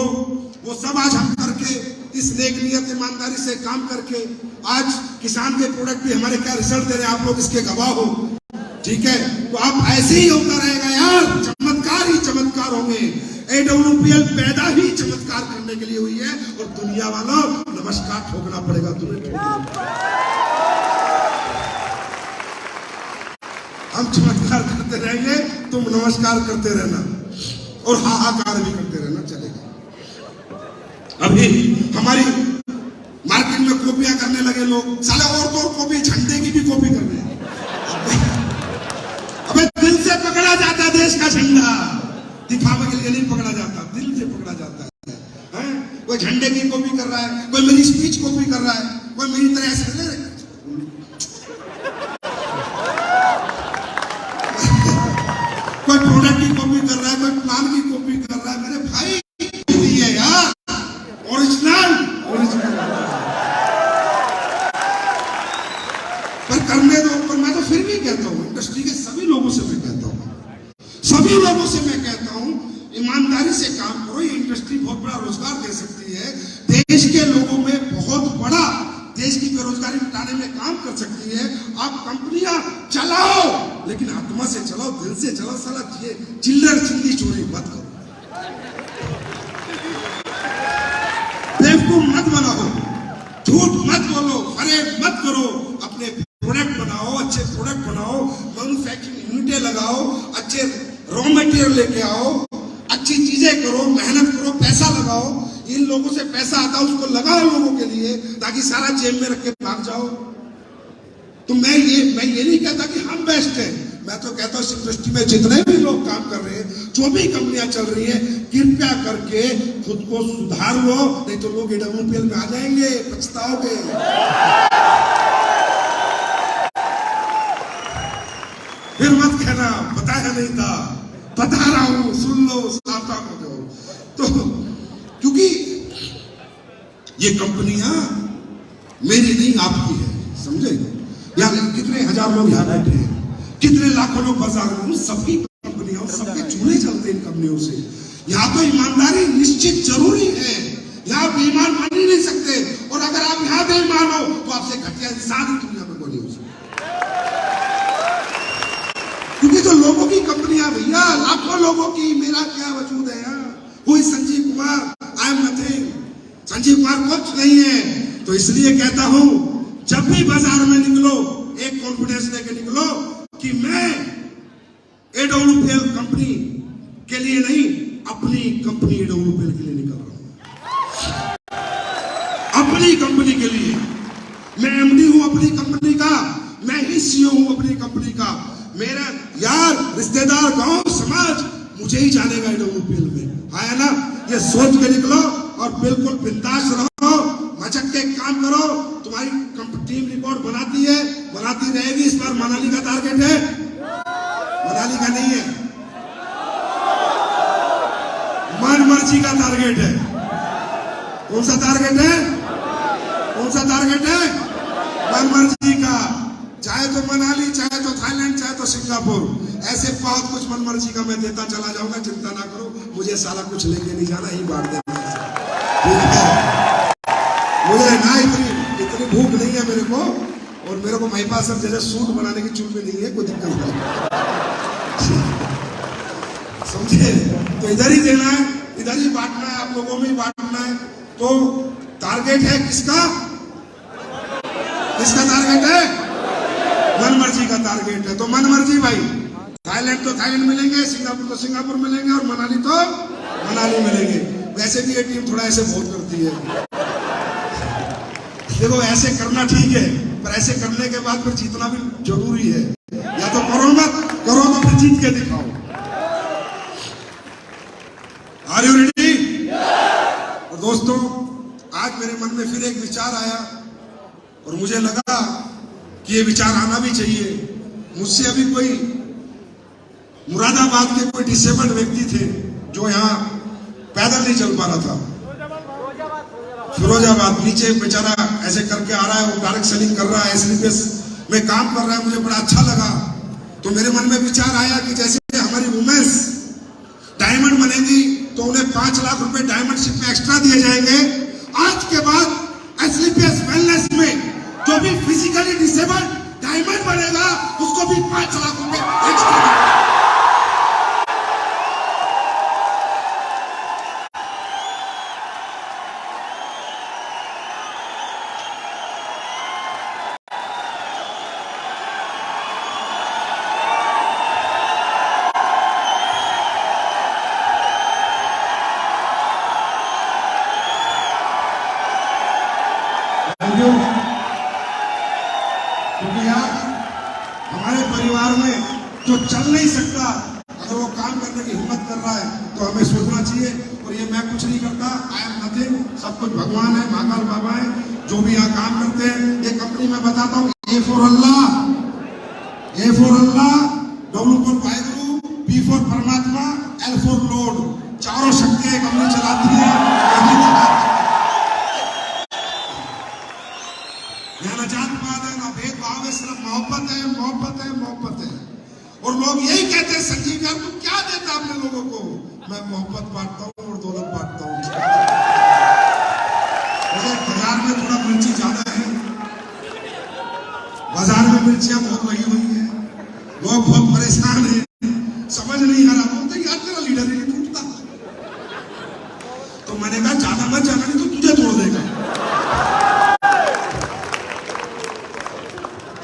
वो सब आज हम करके, इस नेक नियत ईमानदारी से काम करके, आज किसान के प्रोडक्ट भी हमारे क्या रिजल्ट दे रहे हैं, आप लोग इसके गवाह हो, ठीक है? तो आप ऐसे ही होता रहेगा यार, चमत्कार ही चमत्कार होंगे। AWPL पैदा ही चमत्कार करने के लिए हुई है, और दुनिया वालों नमस्कार ठोकना पड़ेगा तुम्हें। हम चमत्कार करते रहेंगे, तुम नमस्कार करते रहना, और हाहाकार भी करते रहना, चलेगा। अभी हमारी मार्केट में कॉपियां करने लगे लोग, साले और तो कॉपी, झंडे की भी कॉपी कर रहे हैं। अबे दिल से पकड़ा जाता है देश का झंडा, दिखावे के लिए नहीं पकड़ा जाता, दिल से पकड़ा जाता है। कोई झंडे की कॉपी कर रहा है, कोई मेरी स्पीच कॉपी कर रहा है, कोई मेरी तरह ऐसे कोई प्रोडक्ट की कॉपी कर रहा है, कोई प्लान की कॉपी कर रहा है। मेरे भाई है यार, ओरिजिनल पर करने दो। पर मैं तो फिर भी कहता हूँ, इंडस्ट्री के सभी लोगों से मैं कहता हूँ, सभी लोगों से मैं कहता हूँ, ईमानदारी से काम करो। ये इंडस्ट्री बहुत बड़ा रोजगार दे सकती है, देश के लोगों में बहुत बड़ा, देश की बेरोजगारी मिटाने में काम कर सकती है। आप कंपनियां चलाओ, लेकिन आत्मा से चलाओ, दिल से चलाओ। साला चिल्लर चिल्ली चोरी मत करो, बेवकूफ मत बनाओ, झूठ मत बोलो, फरेब मत करो। अपने प्रोडक्ट बनाओ, अच्छे प्रोडक्ट बनाओ, मैन्युफैक्चरिंग यूनिटें लगाओ, अच्छे रॉ मटेरियल लेके आओ, अच्छी चीजें करो, मेहनत करो, पैसा लगाओ। इन लोगों से पैसा आता है, उसको लगाओ लोगों के लिए, ताकि सारा जेब में रख के भाग जाओ। तो मैं ये नहीं कहता कि हम बेस्ट हैं, मैं तो कहता हूँ इस इंडस्ट्री में जितने भी लोग काम कर रहे हैं, जो भी कंपनियां चल रही है, कृपया करके खुद को सुधार लो, नहीं तो लोग AWPL में आ जाएंगे, पछताओगे। फिर मत कहना बताया नहीं था, बता रहा हूं, सुन लो, सावधान हो जाओ। तो क्योंकि ये कंपनियां मेरी नहीं आपकी है, समझे? यहाँ कितने हजार लोग यहाँ बैठे हैं, कितने लाखों लोग बाजार में, सबकी कंपनियां, सबके चूल्हे चलते हैं इन कंपनियों से। यहाँ तो ईमानदारी निश्चित जरूरी है, यहाँ बेईमान बन ही नहीं सकते। और अगर आप यहाँ बेईमान हो तो आपसे घटिया इंसान ही दुनिया में कोई नहीं हो सकता। क्योंकि तो लोगों की कंपनियां भैया, लाखों लोगों की, मेरा क्या वजूद है यहाँ। कोई Sanjeev Kumar, I am nothing, Sanjeev Kumar कुछ नहीं है। तो इसलिए कहता हूं, जब भी बाजार में निकलो एक कॉन्फिडेंस लेके निकलो कि मैं एडब्ल्यूपीएल कंपनी के लिए नहीं, अपनी कंपनी एडब्ल्यूपीएल के लिए निकल रहा हूं, अपनी कंपनी के लिए। मैं एमडी हूं अपनी कंपनी का, मैं ही सीईओ हूं अपनी कंपनी का। मेरा यार, रिश्तेदार, गांव, समाज मुझे ही जानेगा एडब्ल्यूपीएल में, है ना। ये सोच के निकलो और बिल्कुल बिंदास रहो, मचक के काम करो। तुम्हारी टीम रिपोर्ट बनाती है, बनाती रहेगी। इस बार मनाली का टारगेट है, मनाली का नहीं है, मन मर्जी का टारगेट है। कौन सा टारगेट है? कौन सा टारगेट है? मन मर्जी का। चाहे तो मनाली, चाहे तो थाईलैंड, चाहे तो सिंगापुर, ऐसे बहुत कुछ मन मर्जी का मैं देता चला जाऊंगा। चिंता ना करो, मुझे साला कुछ लेके नहीं जाना, ही बांट देना। ठीक है, मुझे ना इतनी भूख नहीं है मेरे को, और मेरे को महिपा सर जैसे सूट बनाने की चूल में नहीं है, कोई दिक्कत नहीं, समझे। तो इधर ही देना है, इधर ही बांटना है, आप लोगों में ही बांटना है। तो टारगेट है किसका? किसका टारगेट है? मन मर्जी का टारगेट है। तो मन मर्जी भाई, थाईलैंड तो थाईलैंड मिलेंगे, सिंगापुर तो सिंगापुर मिलेंगे, और मनाली तो मनाली मिलेंगे। वैसे भी ये टीम थोड़ा ऐसे बहुत करती है। देखो, ऐसे करना ठीक है, पर ऐसे करने के बाद फिर जीतना भी जरूरी है। या तो करो मत, करो तो फिर जीत के दिखाओ। Are you ready? और दोस्तों, आज मेरे मन में फिर एक विचार आया, और मुझे लगा कि ये विचार आना भी चाहिए। मुझसे अभी कोई मुरादाबाद के कोई डिसेबल्ड व्यक्ति थे जो यहाँ पैदल नहीं चल पा रहा था, फिरोजाबाद, नीचे बेचारा ऐसे करके आ रहा है, वो डायरेक्ट सेलिंग कर रहा है, एसलीपीएस में काम कर रहा है। मुझे बड़ा अच्छा लगा। तो मेरे मन में विचार आया कि जैसे हमारी वुमेन्स डायमंड बनेगी तो उन्हें 5 लाख रुपए डायमंड शिप में एक्स्ट्रा दिए जाएंगे। आज के बाद एसलीपीएस वेलनेस में जो भी फिजिकली डिसेबल्ड डायमंड बनेगा उसको भी 5 लाख रुपए एक्स्ट्रा। क्योंकि यार, हमारे परिवार में जो चल नहीं सकता, अगर वो काम करने की हिम्मत कर रहा है तो हमें सोचना चाहिए। और ये मैं कुछ नहीं करता, आई एम नथिंग, सब कुछ भगवान है, महाकाल बाबा है, जो भी यहाँ काम करते हैं। ये कंपनी मैं बताता हूँ, A for Allah, W for Waheguru, P for परमात्मा, एल फॉर लॉर्ड, चारों शक्तियां कंपनी चलाती है। ना जात-पात है, ना भेदभाव है, सिर्फ मोहब्बत है, मोहब्बत है, मोहब्बत है। और लोग यही कहते हैं, संजीव यार तू क्या देता अपने लोगों को? मैं मोहब्बत बांटता हूँ और दौलत बांटता हूँ। बाजार में थोड़ा मिर्ची ज्यादा है, बाजार में मिर्चियां बहुत लगी हुई है, लोग बहुत परेशान हैं, समझ नहीं आ रहा। बोलते यार तेरा लीडर ही नहीं टूटता। तो मैंने कहा ज्यादा मत जाना, नहीं तो तुझे तोड़ देगा।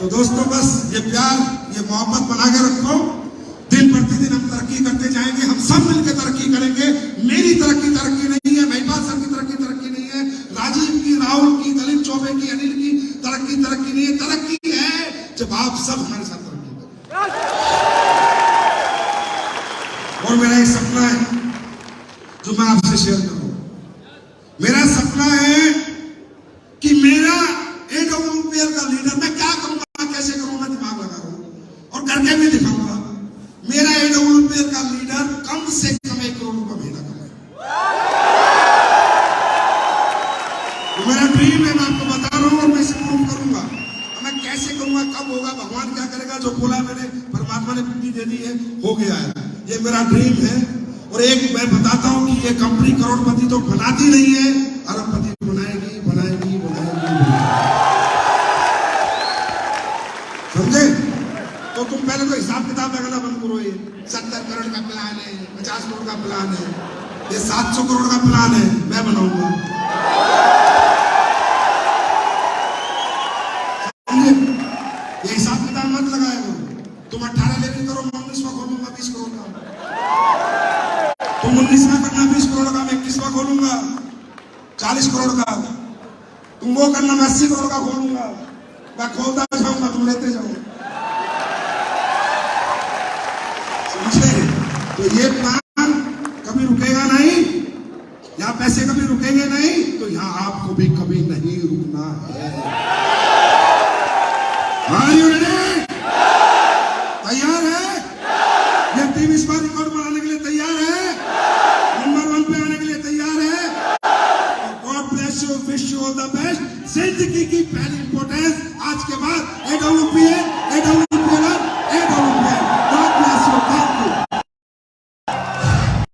तो दोस्तों, बस ये प्यार, ये मोहब्बत बना के रखो। दिन प्रतिदिन हम तरक्की करते जाएंगे, हम सब मिलकर तरक्की करेंगे। मेरी तरक्की नहीं है, महिपाल सर की तरक्की नहीं है, राजीव की, राहुल की, दलीप चौबे की, अनिल की तरक्की नहीं है। तरक्की है जब आप सब हमारे साथ तरक्की करें। और मेरा एक सपना है जो मैं आपसे शेयर करूं। मेरा सपना है कि मेरा एडब्ल्यूपीएल का लीडर, मैं क्या करूंगा, कैसे करूंगा, दिमाग लगा रहा हूं और करके भी दिखाऊंगा। मेरा एडब्ल्यूपीएल का लीडर कम से कम 1 करोड़ रुपया महीना कमाए। तो मेरा ड्रीम है, मैं आपको बता रहा हूं, और मैं इसे प्रूव करूंगा। मैं कैसे करूंगा, कब होगा, भगवान क्या करेगा, जो बोला मैंने, परमात्मा ने बुद्धि दे दी है, हो गया है। ये मेरा ड्रीम है। और एक मैं बताता हूं कि ये कंपनी करोड़पति तो बनाती नहीं है, अरबपति बनाएगी बनाएगी बनाएगी समझे? तो तुम पहले तो हिसाब किताब लगाना बंद करो। ये 70 करोड़ का प्लान है, 50 करोड़ का प्लान है, ये 700 करोड़ का प्लान है, मैं बनाऊंगा। समझे? ये हिसाब किताब मत लगाया करो। तुम 18 लेवल करो, 19वां खोलूंगा 20 करोड़ का। तुम 19वां करना 20 करोड़ का, मैं 21वां खोलूंगा 40 करोड़ का। तुम वो करना, मैं 80 करोड़ का खोलूंगा। मैं खोलता जाऊंगा, तुम लेते जाओ। समझे? तो ये प्लान कभी रुकेगा नहीं, यहाँ पैसे कभी रुकेंगे नहीं, तो यहाँ आपको भी कभी नहीं रुकना है। Are you ready? तैयार है? ये टीम इस बार रिकॉर्ड बनाने के लिए तैयार है? नंबर 1 पे आने के लिए तैयार है? God bless you, wish you all the best. जिंदगी की पहली इंपॉर्टेंस आज के बाद AWPA